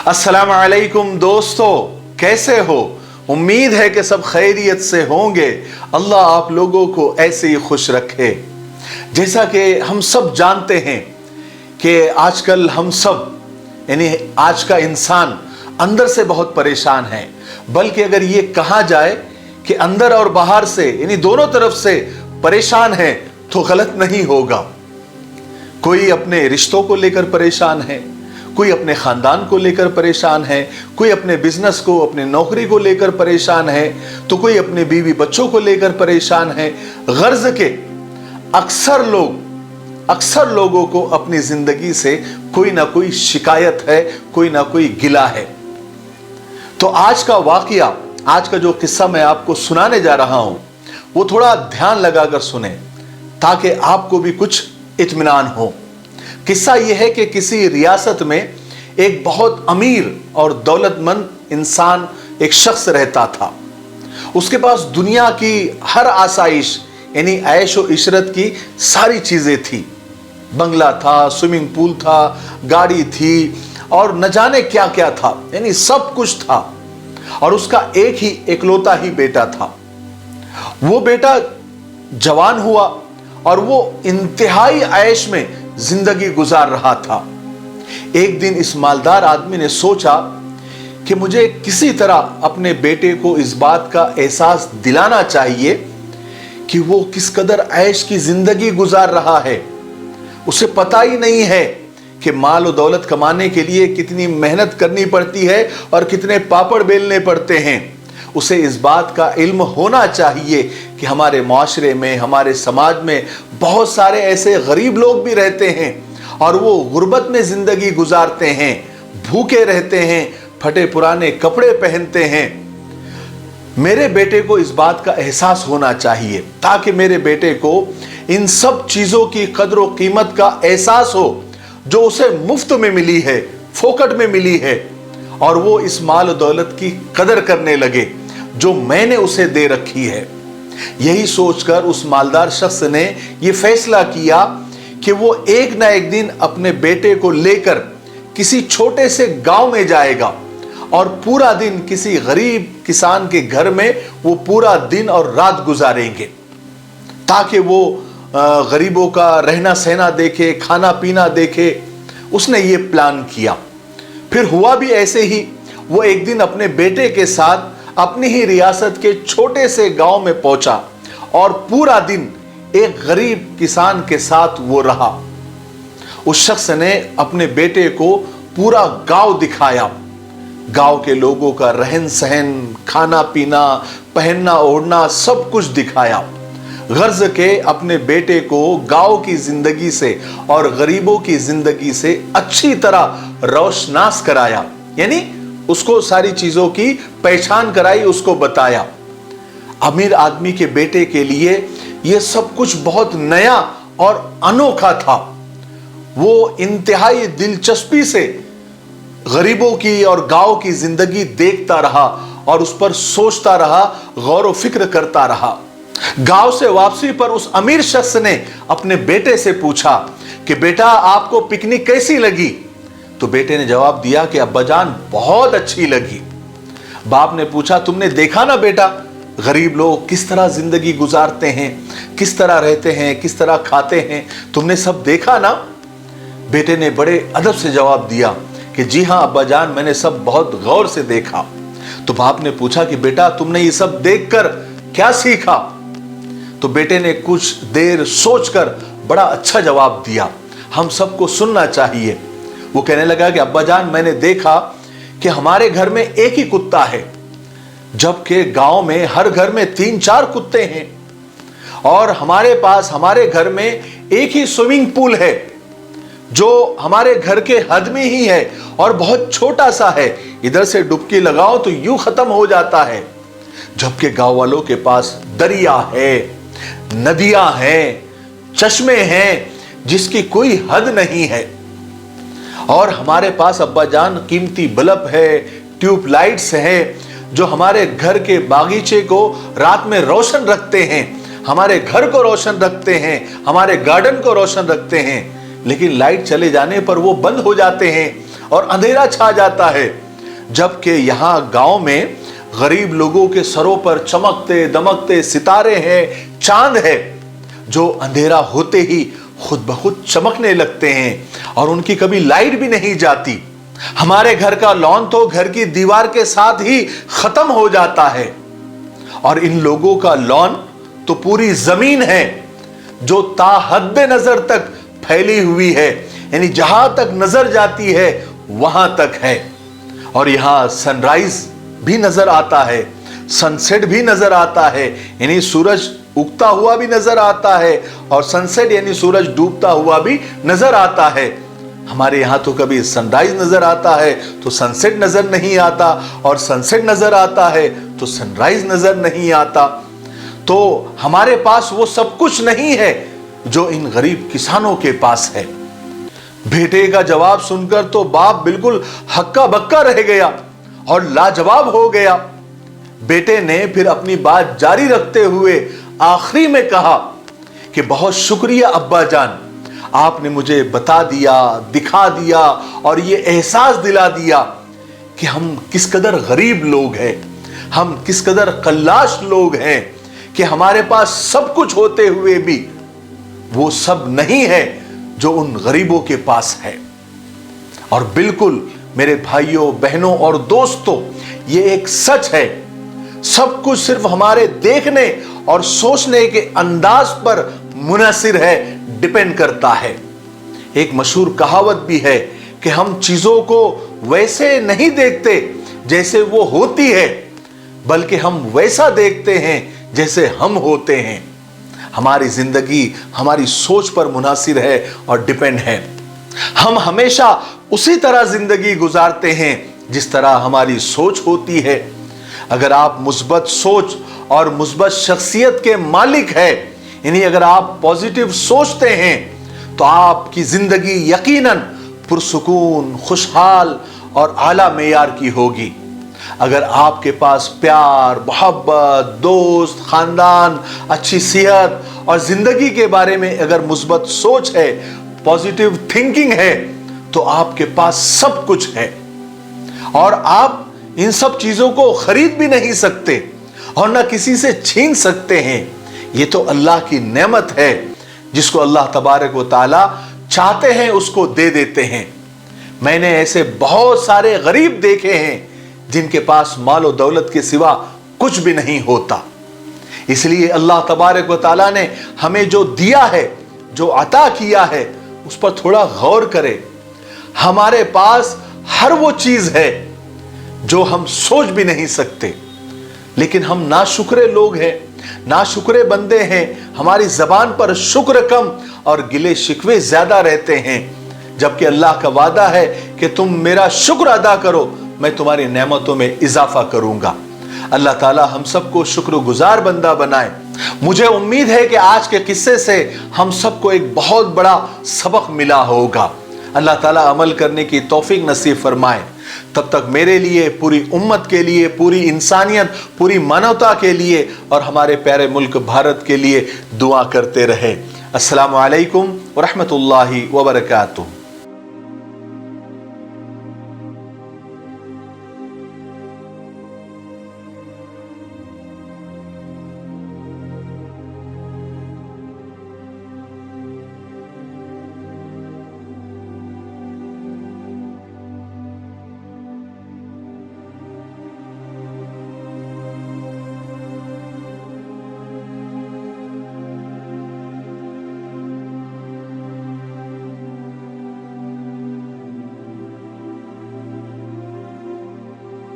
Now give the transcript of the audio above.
अस्सलामु अलैकुम दोस्तों, कैसे हो? उम्मीद है कि सब खैरियत से होंगे। अल्लाह आप लोगों को ऐसे ही खुश रखे। जैसा कि हम सब जानते हैं कि आजकल हम सब यानी आज का इंसान अंदर से बहुत परेशान है, बल्कि अगर ये कहा जाए कि अंदर और बाहर से यानी दोनों तरफ से परेशान है तो गलत नहीं होगा। कोई अपने रिश्तों को लेकर परेशान है, कोई अपने खानदान को लेकर परेशान है, कोई अपने बिजनेस को, अपने नौकरी को लेकर परेशान है, तो कोई अपने बीवी बच्चों को लेकर परेशान है। गर्ज के अक्सर लोगों को अपनी जिंदगी से कोई ना कोई शिकायत है, कोई ना कोई गिला है। तो आज का वाकया, आज का जो किस्सा मैं आपको सुनाने जा रहा हूं, वो थोड़ा ध्यान लगाकर सुने ताकि आपको भी कुछ इत्मीनान हो। किस्सा यह है कि किसी रियासत में एक बहुत अमीर और दौलतमंद इंसान, एक शख्स रहता था। उसके पास दुनिया की हर आसाइश यानी ऐश व इशरत की सारी चीजें थी। बंगला था, स्विमिंग पूल था, गाड़ी थी और न जाने क्या क्या था, यानी सब कुछ था। और उसका एक ही इकलौता ही बेटा था। वो बेटा जवान हुआ और वो इंतहाई ऐश में जिंदगी गुजार रहा था। एक दिन इस मालदार आदमी ने सोचा कि मुझे किसी तरह अपने बेटे को इस बात का एहसास दिलाना चाहिए कि वो किस कदर ऐश की जिंदगी गुजार रहा है। उसे पता ही नहीं है कि माल और दौलत कमाने के लिए कितनी मेहनत करनी पड़ती है और कितने पापड़ बेलने पड़ते हैं। उसे इस बात का इल्म होना चाहिए कि हमारे माशरे में, हमारे समाज में बहुत सारे ऐसे गरीब लोग भी रहते हैं और वो गुर्बत में जिंदगी गुजारते हैं, भूखे रहते हैं, फटे पुराने कपड़े पहनते हैं। मेरे बेटे को इस बात का एहसास होना चाहिए ताकि मेरे बेटे को इन सब चीजों की कदर व कीमत का एहसास हो जो उसे मुफ्त में मिली है, फोकट में मिली है, और वो इस माल दौलत की कदर करने लगे जो मैंने उसे दे रखी है। यही सोचकर उस मालदार शख्स ने यह फैसला किया कि वो एक ना एक दिन अपने बेटे को लेकर किसी छोटे से गांव में जाएगा और पूरा दिन किसी गरीब किसान के घर में वो पूरा दिन और रात गुजारेंगे ताकि वो गरीबों का रहना सहना देखे, खाना पीना देखे। उसने ये प्लान किया। फिर हुआ भी ऐसे ही। वो एक दिन अपने बेटे के साथ अपनी ही रियासत के छोटे से गांव में पहुंचा और पूरा दिन एक गरीब किसान के साथ वो रहा। उस शख्स ने अपने बेटे को पूरा गांव दिखाया, गांव के लोगों का रहन सहन, खाना पीना, पहनना ओढ़ना सब कुछ दिखाया। गर्ज के अपने बेटे को गांव की जिंदगी से और गरीबों की जिंदगी से अच्छी तरह रोशनास कराया, यानी उसको सारी चीजों की पहचान कराई, उसको बताया। अमीर आदमी के बेटे के लिए यह सब कुछ बहुत नया और अनोखा था। वो इंतहाई दिलचस्पी से गरीबों की और गांव की जिंदगी देखता रहा और उस पर सोचता रहा, गौर व फिक्र करता रहा। गांव से वापसी पर उस अमीर शख्स ने अपने बेटे से पूछा कि बेटा, आपको पिकनिक कैसी लगी? तो बेटे ने जवाब दिया कि अब्बाजान बहुत अच्छी लगी। बाप ने पूछा, तुमने देखा ना बेटा, गरीब लोग किस तरह जिंदगी गुजारते हैं, किस तरह रहते हैं, किस तरह खाते हैं, तुमने सब देखा ना? बेटे ने बड़े अदब से जवाब दिया कि जी हाँ अब्बाजान, मैंने सब बहुत गौर से देखा। तो बाप ने पूछा कि बेटा, तुमने ये सब देखकर क्या सीखा? तो बेटे ने कुछ देर सोचकर बड़ा अच्छा जवाब दिया, हम सबको सुनना चाहिए। वो कहने लगा कि अब्बाजान, मैंने देखा कि हमारे घर में एक ही कुत्ता है, जबकि गांव में हर घर में 3-4 कुत्ते हैं। और हमारे पास, हमारे घर में एक ही स्विमिंग पूल है जो हमारे घर के हद में ही है और बहुत छोटा सा है, इधर से डुबकी लगाओ तो यूं खत्म हो जाता है। जबकि गांव वालों के पास दरिया है, नदियां हैं, चश्मे हैं जिसकी कोई हद नहीं है। और हमारे पास अब्बाजान कीमती बल्ब है, ट्यूबलाइट्स हैं जो हमारे घर के बागीचे को रात में रोशन रखते हैं, हमारे घर को रोशन रखते हैं, हमारे गार्डन को रोशन रखते हैं। लेकिन लाइट चले जाने पर वो बंद हो जाते हैं और अंधेरा छा जाता है, जबकि यहाँ गांव में गरीब लोगों के सरों पर चमकते दमकते सितारे हैं, चांद है, जो अंधेरा होते ही खुद ब खुद चमकने लगते हैं और उनकी कभी लाइट भी नहीं जाती। हमारे घर का लॉन तो घर की दीवार के साथ ही खत्म हो जाता है, और इन लोगों का लॉन तो पूरी जमीन है जो ताहद नजर तक फैली हुई है, यानी जहां तक नजर जाती है वहां तक है। और यहां सनराइज भी नजर आता है, सनसेट भी नजर आता है, यानी सूरज उगता हुआ भी नजर आता है और सनसेट यानी सूरज डूबता हुआ भी नजर आता है। हमारे यहाँ तो कभी सनराइज नजर आता है तो सनसेट नजर नहीं आता, और सनसेट नजर आता है तो सनराइज नजर नहीं आता। तो हमारे पास वो सब कुछ नहीं है जो इन गरीब किसानों के पास है। बेटे का जवाब सुनकर तो बाप बिल्कुल हक्का बक्का रह गया और लाजवाब हो गया। बेटे ने फिर अपनी बात जारी रखते हुए आखिरी में कहा कि बहुत शुक्रिया अब्बा जान, आपने मुझे बता दिया, दिखा दिया और ये एहसास दिला दिया कि हम किस कदर गरीब लोग हैं, हम किस कदर कल्लाश लोग हैं कि हमारे पास सब कुछ होते हुए भी वो सब नहीं है जो उन गरीबों के पास है। और बिल्कुल मेरे भाइयों बहनों और दोस्तों, ये एक सच है, सब कुछ सिर्फ हमारे देखने और सोचने के अंदाज पर मुनहसिर है, डिपेंड करता है। एक मशहूर कहावत भी है कि हम चीजों को वैसे नहीं देखते जैसे वो होती है, बल्कि हम वैसा देखते हैं जैसे हम होते हैं। हमारी जिंदगी हमारी सोच पर मुनहसिर है और डिपेंड है। हम हमेशा उसी तरह जिंदगी गुजारते हैं जिस तरह हमारी सोच होती है। अगर आप मुस्बत सोच और मुस्बत शख्सियत के मालिक हैं, यानी अगर आप पॉजिटिव सोचते हैं, तो आपकी जिंदगी यकीनन पुरसुकून, खुशहाल और आला मेयार की होगी। अगर आपके पास प्यार, मोहब्बत, दोस्त, खानदान, अच्छी सेहत और जिंदगी के बारे में अगर मुस्बत सोच है, पॉजिटिव थिंकिंग है, तो आपके पास सब कुछ है और आप इन सब चीजों को खरीद भी नहीं सकते और ना किसी से छीन सकते हैं। ये तो अल्लाह की नेमत है जिसको अल्लाह तबारक व तआला चाहते हैं उसको दे देते हैं। मैंने ऐसे बहुत सारे गरीब देखे हैं जिनके पास माल और दौलत के सिवा कुछ भी नहीं होता। इसलिए अल्लाह तबारक व तआला ने हमें जो दिया है, जो अता किया है, उस पर थोड़ा गौर करें। हमारे पास हर वो चीज है जो हम सोच भी नहीं सकते, लेकिन हम नाशुक्रे लोग हैं, नाशुक्रे बंदे हैं। हमारी जबान पर शुक्र कम और गिले शिकवे ज्यादा रहते हैं, जबकि अल्लाह का वादा है कि तुम मेरा शुक्र अदा करो, मैं तुम्हारी नेमतों में इजाफा करूंगा। अल्लाह ताला हम सबको शुक्रगुजार बंदा बनाए। मुझे उम्मीद है कि आज के किस्से से हम सबको एक बहुत बड़ा सबक मिला होगा। अल्लाह ताला अमल करने की तौफीक नसीब फरमाए। तब तक मेरे लिए, पूरी उम्मत के लिए, पूरी इंसानियत, पूरी मानवता के लिए और हमारे प्यारे मुल्क भारत के लिए दुआ करते रहे। अस्सलामु अलैकुम व रहमतुल्लाहि व बरकातुहू।